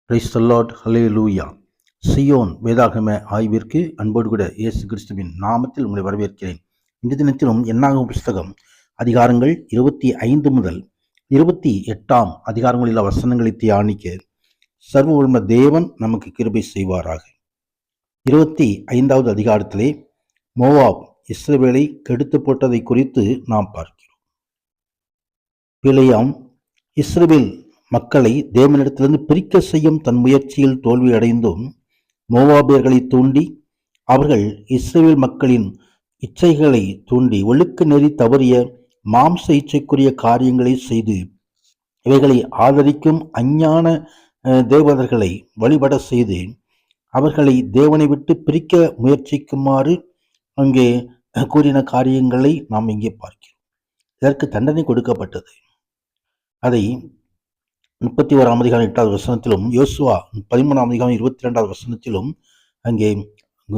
Praise the Lord, hallelujah. Zion வேதாகம ஆய்விற்கு அன்போடு கூட இயேசு கிறிஸ்துவின் நாமத்தில் உங்களை வரவேற்கிறேன். இந்த தினத்திலும் என்னாகும் புஸ்தகம் அதிகாரங்கள் 25 முதல் 28 அதிகாரங்களில் வசனங்களை தியானிக்க சர்வ வல்லமை தேவன் நமக்கு கிருபை செய்வாராக. 25வது அதிகாரத்திலே மோவாப் இஸ்ரவேலை கெடுத்து போட்டதை குறித்து நாம் பார்க்கிறோம். பிலேயாம் இஸ்ரவேல் மக்களை தேவனிடத்திலிருந்து பிரிக்க செய்யும் தன் முயற்சியில் தோல்வி அடைந்தும் மோவாபியர்களை தூண்டி அவர்கள் இஸ்ரவேல் மக்களின் இச்சைகளை தூண்டி ஒழுக்க நெறி தவறிய மாம்ச இச்சைக்குரிய காரியங்களை செய்து இவைகளை ஆதரிக்கும் அஞ்ஞான தேவதர்களை வழிபட செய்து அவர்களை தேவனை விட்டு பிரிக்க முயற்சிக்குமாறு அங்கே கூறின காரியங்களை நாம் இங்கே பார்க்கிறோம். இதற்கு தண்டனை கொடுக்கப்பட்டது. அதை 31ஆம் அதிகாரம் 8வது வசனத்திலும் யோசுவா 13ஆம் அதிகாரம் 22வது வசனத்திலும் அங்கே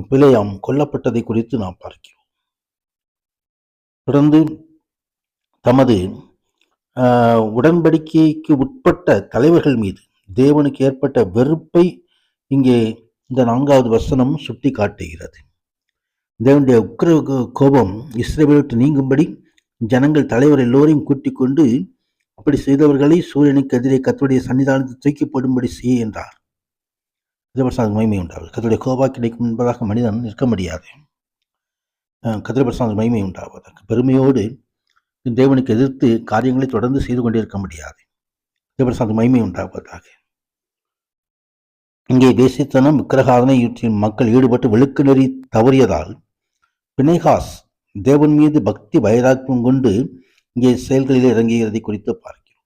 பிலேயாம் கொல்லப்பட்டதை குறித்து நாம் பார்க்கிறோம். தொடர்ந்து தமது உடன்படிக்கைக்கு உட்பட்ட தலைவர்கள் மீது தேவனுக்கு ஏற்பட்ட வெறுப்பை இங்கே இந்த 4வது வசனம் சுட்டி காட்டுகிறது. தேவனுடைய உக்கிர கோபம் இஸ்ரவேலை விட்டு நீங்கும்படி ஜனங்கள் தலைவர் எல்லோரையும் கூட்டிக் கொண்டு அப்படி செய்தவர்களை சூரியனுக்கு எதிரே கர்த்தருடைய சன்னிதானத்தில் தூக்கிப்படும்படி செய்ய என்றார். மகிமை உண்டாவது. கர்த்தருடைய கோபா கிடைக்கும் என்பதாக மனிதன் நிற்க முடியாது. கர்த்தருடைய மகிமை உண்டாவதற்கு பெருமையோடு தேவனுக்கு எதிர்த்து காரியங்களை தொடர்ந்து செய்து கொண்டிருக்க முடியாது. மகிமை உண்டாவதாக. இங்கே தேசித்தனம் விக்கிரகாதனை மக்கள் ஈடுபட்டு வெளுக்கு நெறி தவறியதால் பினேகாஸ் தேவன் மீது பக்தி வைராக்கியம் கொண்டு இங்கே செயல்களில் இறங்குகிறதை குறித்து பார்க்கிறோம்.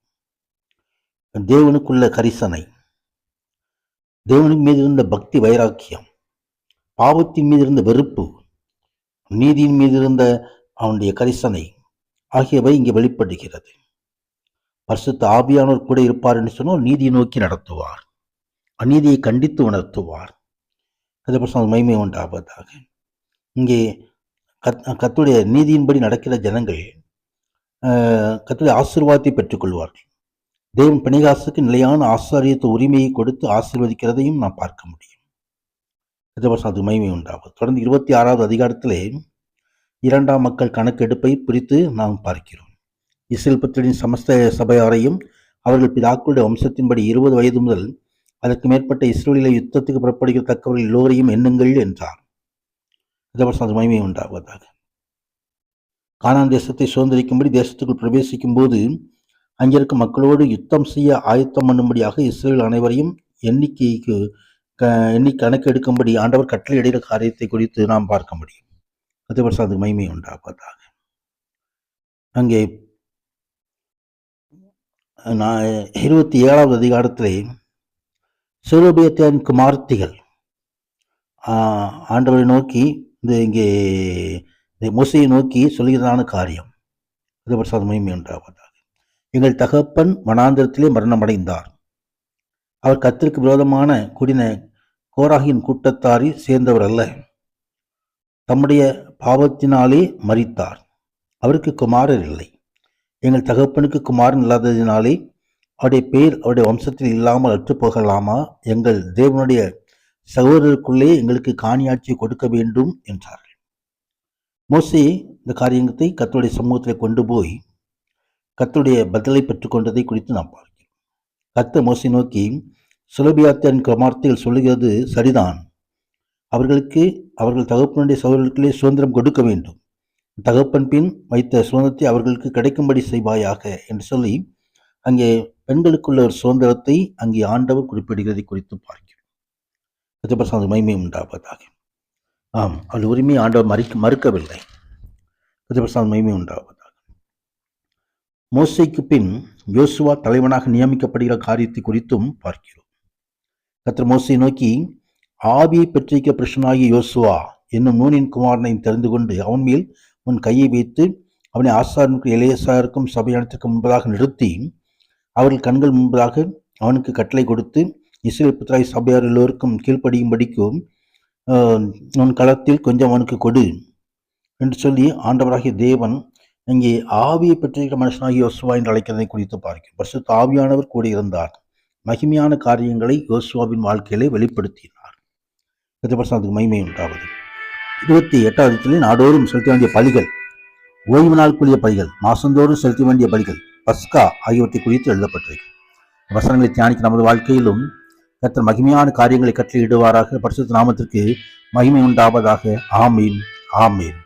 தேவனுக்குள்ள கரிசனை, தேவனின் மீது இருந்த பக்தி வைராக்கியம், பாவத்தின் மீது இருந்த வெறுப்பு, நீதியின் மீது இருந்த அவனுடைய கரிசனை ஆகியவை இங்கே வெளிப்படுகிறது. பரிசுத்த ஆவியானோர் கூட இருப்பார் என்று சொன்னால் நீதியை நோக்கி நடத்துவார், அநீதியை கண்டித்து உணர்த்துவார். அது மகிமை உண்டாவதாக. இங்கே கர்த்தருடைய நீதியின்படி நடக்கிற ஜனங்கள் கர்த்தருடைய ஆசீர்வாதத்தை பெற்றுக்கொள்வார்கள். தேவன் பினேகாசுக்கு நிலையான ஆசாரியத்து உரிமையை கொடுத்து ஆசீர்வதிக்கிறதையும் நாம் பார்க்க முடியும். அது மகிமை உண்டாகும். தொடர்ந்து 26வது அதிகாரத்திலே 2ஆம் மக்கள் கணக்கெடுப்பை குறித்து நாம் பார்க்கிறோம். இஸ்ரவேல் புத்திரரின் சமஸ்த சபையாரையும் அவர்கள் பிதாக்களுடைய வம்சத்தின்படி 20 வயது முதல் அதற்கு மேற்பட்ட இஸ்ரவேலிலே யுத்தத்துக்கு புறப்படுகிறத்தக்கவர்கள் எல்லோரையும் எண்ணுங்கள் என்றார். அது மகிமை உண்டாவதாக. கானான் தேசத்தை சுதந்திரிக்கும்படி தேசத்துக்குள் பிரவேசிக்கும் போது அங்கிருக்கும் மக்களோடு யுத்தம் செய்ய ஆயத்தம் பண்ணும்படியாக இஸ்ரவேல் அனைவரையும் எண்ணி கணக்கெடுக்கும்படி ஆண்டவர் கட்டளையிடுகிற காரியத்தை குறித்து நாம் பார்க்க முடியும். அது மகிமை உண்டாவதாக. அங்கே 27வது அதிகாரத்திலே செரோபியத்தின் குமார்த்திகள் ஆண்டவரை நோக்கி இங்கே மோசையை நோக்கி சொல்கிறதான காரியம். அது மகிமை உண்டாவதாக. எங்கள் தகப்பன் வனாந்திரத்திலே மரணமடைந்தார். அவர் கர்த்தருக்கு விரோதமான கூடின கோராகின் கூட்டத்தாரி சேர்ந்தவர் அல்ல. தம்முடைய பாவத்தினாலே மரித்தார். அவருக்கு குமாரர் இல்லை. எங்கள் தகப்பனுக்கு குமாரன் இல்லாததினாலே அவருடைய பேர் அவருடைய வம்சத்தில் இல்லாமல் அற்று போகலாமா? எங்கள் தேவனுடைய சகோதரருக்குள்ளே எங்களுக்கு காணியாட்சி கொடுக்க வேண்டும் என்றார்கள். மோசே இந்த காரியத்தை கர்த்தருடைய சமூகத்தில் கொண்டு போய் கர்த்தருடைய பதிலை பெற்றுக்கொண்டதை குறித்து நாம் பார்க்கிறோம். கர்த்தர் மோசே நோக்கி, சுலபியாத்தின் குமார்த்திகள் சொல்லுகிறது சரிதான். அவர்கள் தகப்பனுடைய சகோதரர்களுக்குள்ளே சுதந்திரம் கொடுக்க வேண்டும். தகப்பன் பின் வைத்த சுதந்திரத்தை அவர்களுக்கு கிடைக்கும்படி செய்வாயாக என்று சொல்லி அங்கே பெண்களுக்குள்ள ஒரு சுதந்திரத்தை அங்கே ஆண்டவர் குறிப்பிடுகிறதை குறித்து பார்க்கிறோம். மகிமை உண்டாவதாக. ஆம், அவள் உரிமையை ஆண்டவர் மறுக்கவில்லை. மகிமை உண்டாவதாக. மோசேக்கு பின் யோசுவா தலைவனாக நியமிக்கப்படுகிற காரியத்தை குறித்தும் பார்க்கிறோம். கர்த்தர் மோசேயை நோக்கி, ஆவியை பெற்றிருக்க புருஷனாகிய யோசுவா என்னும் நூனின் குமாரனை தெரிந்து கொண்டு அவன் மேல் உன் கையை வைத்து அவனை ஆசாரனுக்கும் எலேசாருக்கும் சபையானத்திற்கு முன்பதாக நிறுத்தி அவர்கள் கண்கள் முன்பதாக அவனுக்கு கட்டளை கொடுத்து இஸ்ரவேல் புத்திராகிய சபையார் எல்லோருக்கும் கீழ்ப்படியும்படிக்கும் உன் களத்தில் கொஞ்சம் அவனுக்கு கொடு என்று சொல்லி ஆண்டவராகிய தேவன் இங்கே ஆவியை பெற்றிருக்கிற மனுஷனாகிய யோசுவா என்று அழைக்கிறதை குறித்து பார்க்கிறோம். பரிசுத்த ஆவியானவர் கூட இருந்தார். மகிமையான காரியங்களை யோசுவாவின் வாழ்க்கையிலே வெளிப்படுத்தினார். மகிமை உண்டாவது. 28வது நாடோறும் செலுத்த வேண்டிய பலிகள், ஓய்வு நாளுக்குரிய பலிகள், மாசந்தோறும் செலுத்த வேண்டிய பலிகள், பஸ்கா ஆகியவற்றை குறித்து எழுதப்பட்டிருக்கு. வசனங்களை தியானிக்க நமது வாழ்க்கையிலும் கர்த்தர் மகிமையான காரியங்களை கட்டளையிடுவாராக. பரிசுத்த நாமத்திற்கு மகிமை உண்டாவதாக. ஆமீன், ஆமீன்.